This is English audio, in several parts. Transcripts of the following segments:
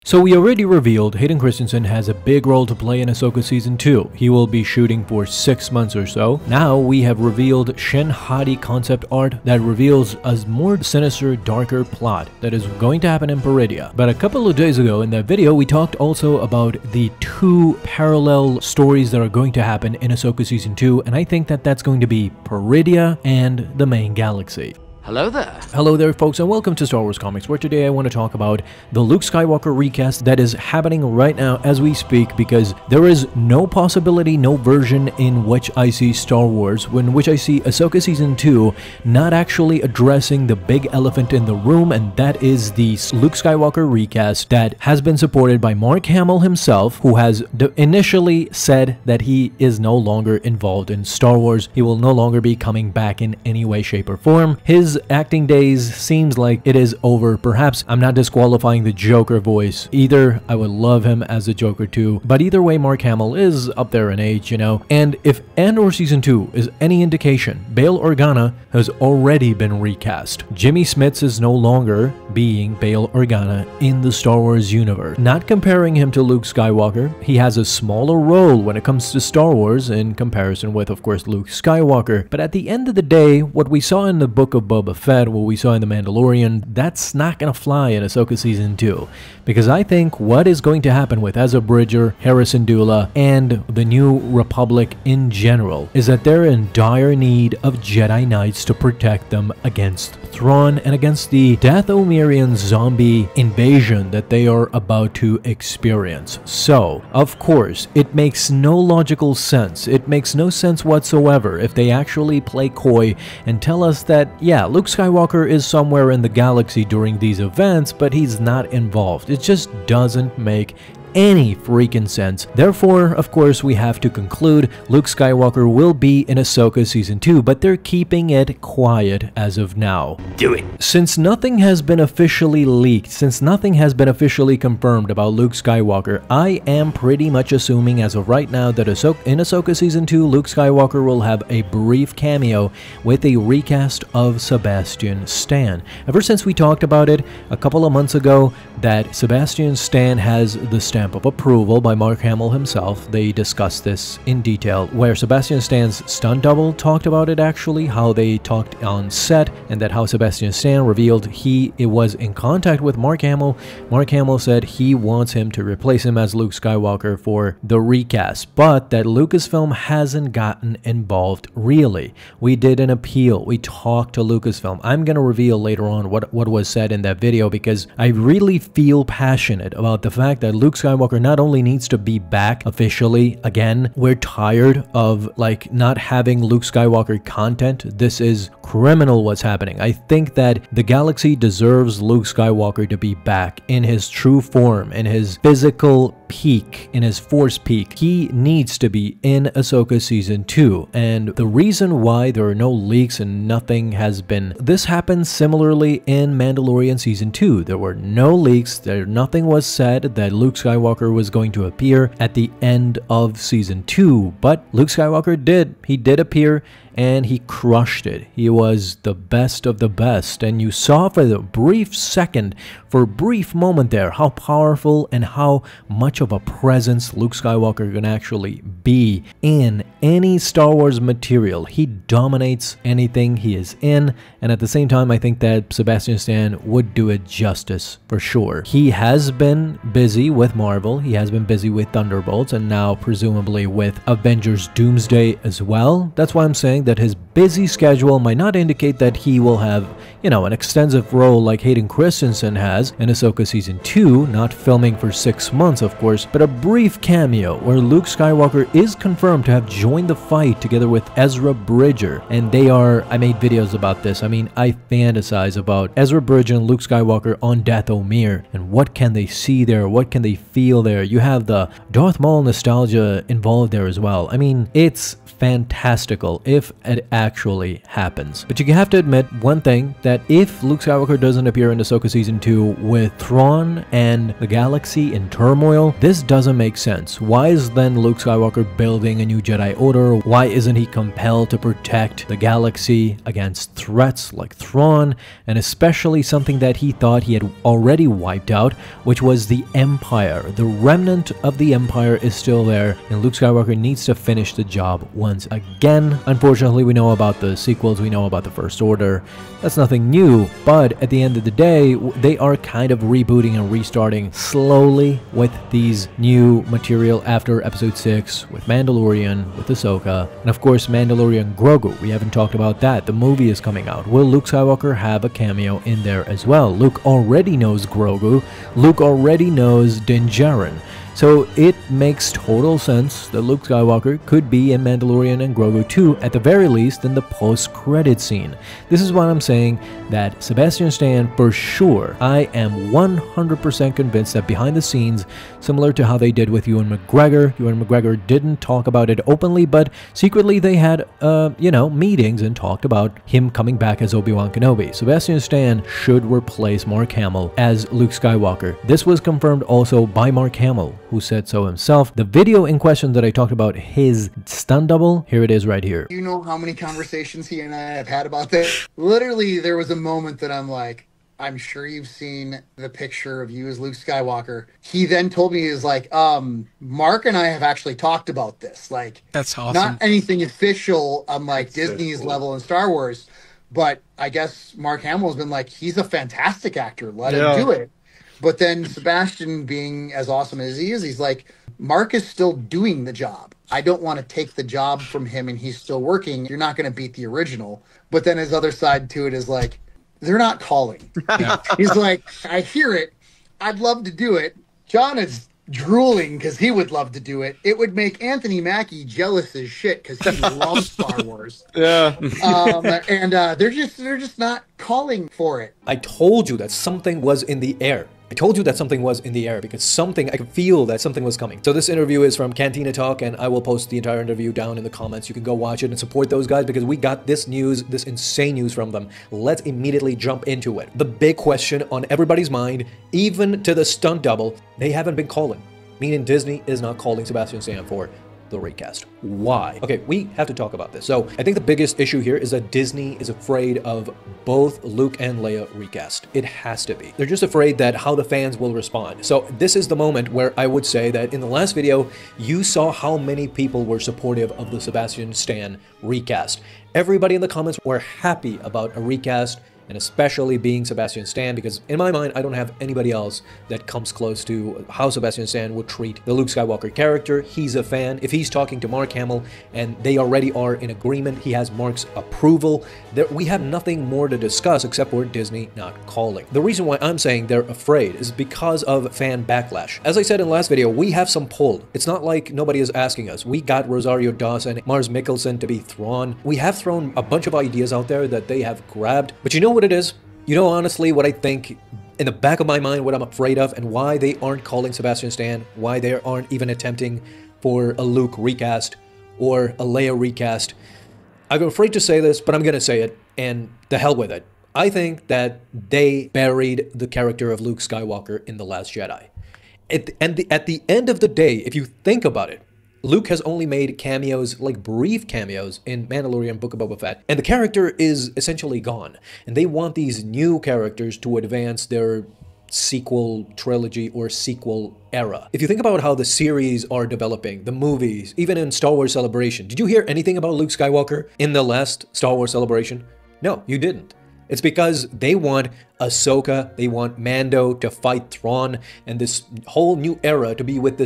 So we already revealed Hayden Christensen has a big role to play in Ahsoka Season 2. He will be shooting for 6 months or so. Now we have revealed Shin Hati concept art that reveals a more sinister, darker plot that is going to happen in Peridia. But a couple of days ago in that video, we talked also about the 2 parallel stories that are going to happen in Ahsoka Season 2, and I think that that's going to be Peridia and the main galaxy. Hello there. Hello there, folks, and welcome to Star Wars Comics, where today I want to talk about the Luke Skywalker recast that is happening right now as we speak, because there is no possibility, no version in which I see Star Wars, in which I see Ahsoka Season 2 not actually addressing the big elephant in the room, and that is the Luke Skywalker recast that has been supported by Mark Hamill himself, who has initially said that he is no longer involved in Star Wars. He will no longer be coming back in any way, shape, or form. His acting days seems like it is over. Perhaps I'm not disqualifying the Joker voice either. I would love him as a Joker too, but either way, Mark Hamill is up there in age, you know. And if Andor Season 2 is any indication, Bail Organa has already been recast. Jimmy Smits is no longer being Bail Organa in the Star Wars universe. Not comparing him to Luke Skywalker, he has a smaller role when it comes to Star Wars in comparison with, of course, Luke Skywalker. But at the end of the day, what we saw in the Book of Boba Fett, what we saw in The Mandalorian, that's not gonna fly in Ahsoka Season 2, because I think what is going to happen with Ezra Bridger, Harrison Dula, and the New Republic in general is that they're in dire need of Jedi Knights to protect them against Thrawn and against the Dathomirian zombie invasion that they are about to experience. So, of course, it makes no logical sense. It makes no sense whatsoever if they actually play coy and tell us that, yeah, Luke Skywalker is somewhere in the galaxy during these events, but he's not involved. It just doesn't make any freaking sense. Therefore, of course, we have to conclude Luke Skywalker will be in Ahsoka Season 2, but they're keeping it quiet as of now. Do it. Since nothing has been officially leaked, since nothing has been officially confirmed about Luke Skywalker, I am pretty much assuming as of right now that in Ahsoka Season 2, Luke Skywalker will have a brief cameo with a recast of Sebastian Stan. Ever since we talked about it a couple of months ago, that Sebastian Stan has the stamp of approval by Mark Hamill himself. They discussed this in detail, where Sebastian Stan's stunt double talked about it actually, how they talked on set, and that how Sebastian Stan revealed he was in contact with Mark Hamill. Mark Hamill said he wants him to replace him as Luke Skywalker for the recast, but that Lucasfilm hasn't gotten involved really. We did an appeal. We talked to Lucasfilm. I'm going to reveal later on what was said in that video, because I really feel passionate about the fact that Luke Skywalker not only needs to be back officially again. We're tired of like not having Luke Skywalker content. This is criminal what's happening. I think that the galaxy deserves Luke Skywalker to be back in his true form, in his physical peak, in his force peak. He needs to be in Ahsoka Season 2, and the reason why there are no leaks and nothing has been, this happened similarly in Mandalorian Season 2. There were no leaks, nothing was said that Luke Skywalker was going to appear at the end of Season 2, but Luke Skywalker did. He did appear, and he crushed it. He was the best of the best, and you saw for a brief second, for a brief moment there, how powerful and how much of a presence Luke Skywalker can actually be in any Star Wars material. He dominates anything he is in, and at the same time, I think that Sebastian Stan would do it justice for sure. He has been busy with Marvel, he has been busy with Thunderbolts, and now presumably with Avengers Doomsday as well. That's why I'm saying that his busy schedule might not indicate that he will have, you know, an extensive role like Hayden Christensen has in Ahsoka Season 2, not filming for 6 months of course, but a brief cameo where Luke Skywalker is confirmed to have joined the fight together with Ezra Bridger, and they are, I made videos about this, I mean, I fantasize about Ezra Bridger and Luke Skywalker on Dathomir, and what can they see there, what can they feel there. You have the Darth Maul nostalgia involved there as well. I mean, it's fantastical. If it actually happens. But you have to admit one thing, that if Luke Skywalker doesn't appear in Ahsoka Season 2 with Thrawn and the galaxy in turmoil, this doesn't make sense. Why is then Luke Skywalker building a new Jedi Order? Why isn't he compelled to protect the galaxy against threats like Thrawn, and especially something that he thought he had already wiped out, which was the Empire. The remnant of the Empire is still there, and Luke Skywalker needs to finish the job once again. Unfortunately, we know about the sequels, we know about the First Order. That's nothing new, but at the end of the day, they are kind of rebooting and restarting slowly with these new material after Episode 6, with Mandalorian, with Ahsoka, and of course Mandalorian Grogu. We haven't talked about that. The movie is coming out. Will Luke Skywalker have a cameo in there as well? Luke already knows Grogu. Luke already knows Din Djarin. So it makes total sense that Luke Skywalker could be in Mandalorian and Grogu 2, at the very least in the post-credit scene. This is why I'm saying that Sebastian Stan, for sure, I am 100% convinced that behind the scenes, similar to how they did with Ewan McGregor didn't talk about it openly, but secretly they had, meetings and talked about him coming back as Obi-Wan Kenobi. Sebastian Stan should replace Mark Hamill as Luke Skywalker. This was confirmed also by Mark Hamill, who said so himself. The video in question that I talked about, his stunt double, here it is right here. You know how many conversations he and I have had about this? Literally, there was a moment that I'm like, I'm sure you've seen the picture of you as Luke Skywalker. He then told me, he was like, Mark and I have actually talked about this. Like, that's awesome. Not anything official on like Disney's level in Star Wars, but I guess Mark Hamill has been like, he's a fantastic actor. Let him do it. But then Sebastian, being as awesome as he is, he's like, Mark is still doing the job. I don't want to take the job from him and he's still working. You're not going to beat the original. But then his other side to it is like, they're not calling. He's like, I hear it. I'd love to do it. John is drooling because he would love to do it. It would make Anthony Mackie jealous as shit because he loves Star Wars. And they're just not calling for it. I told you that something was in the air. I told you that something was in the air because I could feel that something was coming. So this interview is from Cantina Talk, and I will post the entire interview down in the comments. You can go watch it and support those guys because we got this news, this insane news from them. Let's immediately jump into it. The big question on everybody's mind, even to the stunt double, they haven't been calling. Meaning Disney is not calling Sebastian Stan for the recast. Why? Okay, we have to talk about this. So I think the biggest issue here is that Disney is afraid of both Luke and Leia recast. It has to be. They're just afraid that how the fans will respond. So this is the moment where I would say that in the last video, you saw how many people were supportive of the Sebastian Stan recast. Everybody in the comments were happy about a recast, and especially being Sebastian Stan, because in my mind, I don't have anybody else that comes close to how Sebastian Stan would treat the Luke Skywalker character. He's a fan. If he's talking to Mark Hamill and they already are in agreement, he has Mark's approval, we have nothing more to discuss except for Disney not calling. The reason why I'm saying they're afraid is because of fan backlash. As I said in the last video, we have some pull. It's not like nobody is asking us. We got Rosario Dawson, Mars Mikkelsen to be Thrawn. We have thrown a bunch of ideas out there that they have grabbed, but you know what it is? You know, honestly, what I think in the back of my mind, what I'm afraid of, and why they aren't calling Sebastian Stan, why they aren't even attempting for a Luke recast or a Leia recast. I'm afraid to say this, but I'm gonna say it, and the hell with it. I think that they buried the character of Luke Skywalker in The Last Jedi. At the end of the day, if you think about it, Luke has only made cameos, like brief cameos, in Mandalorian Book of Boba Fett, and the character is essentially gone. And they want these new characters to advance their sequel trilogy or sequel era. If you think about how the series are developing, the movies, even in Star Wars Celebration, did you hear anything about Luke Skywalker in the last Star Wars Celebration? No, you didn't. It's because they want Ahsoka, they want Mando to fight Thrawn, and this whole new era to be with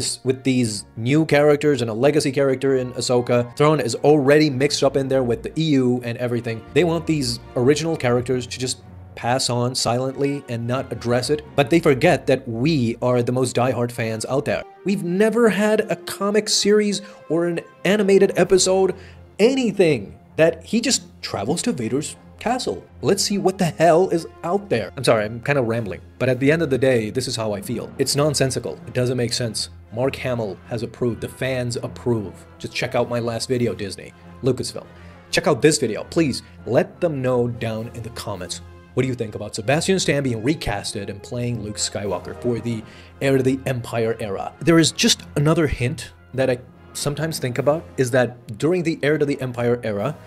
these new characters and a legacy character in Ahsoka. Thrawn is already mixed up in there with the EU and everything. They want these original characters to just pass on silently and not address it, but they forget that we are the most diehard fans out there. We've never had a comic series or an animated episode, anything, that he just travels to Vader's castle. Let's see what the hell is out there. I'm sorry, I'm kind of rambling, but at the end of the day, this is how I feel. It's nonsensical. It doesn't make sense. Mark Hamill has approved. The fans approve. Just check out my last video, Disney. Lucasfilm. check out this video. Please let them know down in the comments. What do you think about Sebastian Stan being recasted and playing Luke Skywalker for the Heir to the Empire era? There is just another hint that I sometimes think about, is that during the Heir to the Empire era,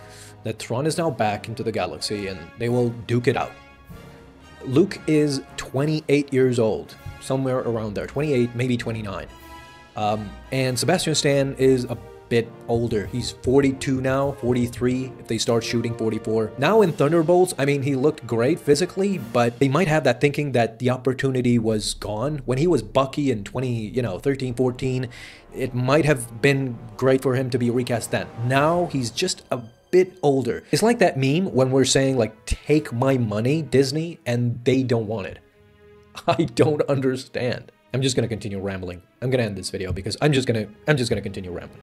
that Thrawn is now back into the galaxy and they will duke it out. Luke is 28 years old, somewhere around there, 28, maybe 29. And Sebastian Stan is a bit older. He's 42 now, 43 if they start shooting 44. Now in Thunderbolts, I mean, he looked great physically, but they might have that thinking that the opportunity was gone. When he was Bucky in 13, 14, it might have been great for him to be recast then. Now he's just a bit older. It's like that meme when we're saying like, take my money, Disney, and they don't want it. I don't understand. I'm just gonna continue rambling. I'm gonna end this video because I'm just gonna continue rambling.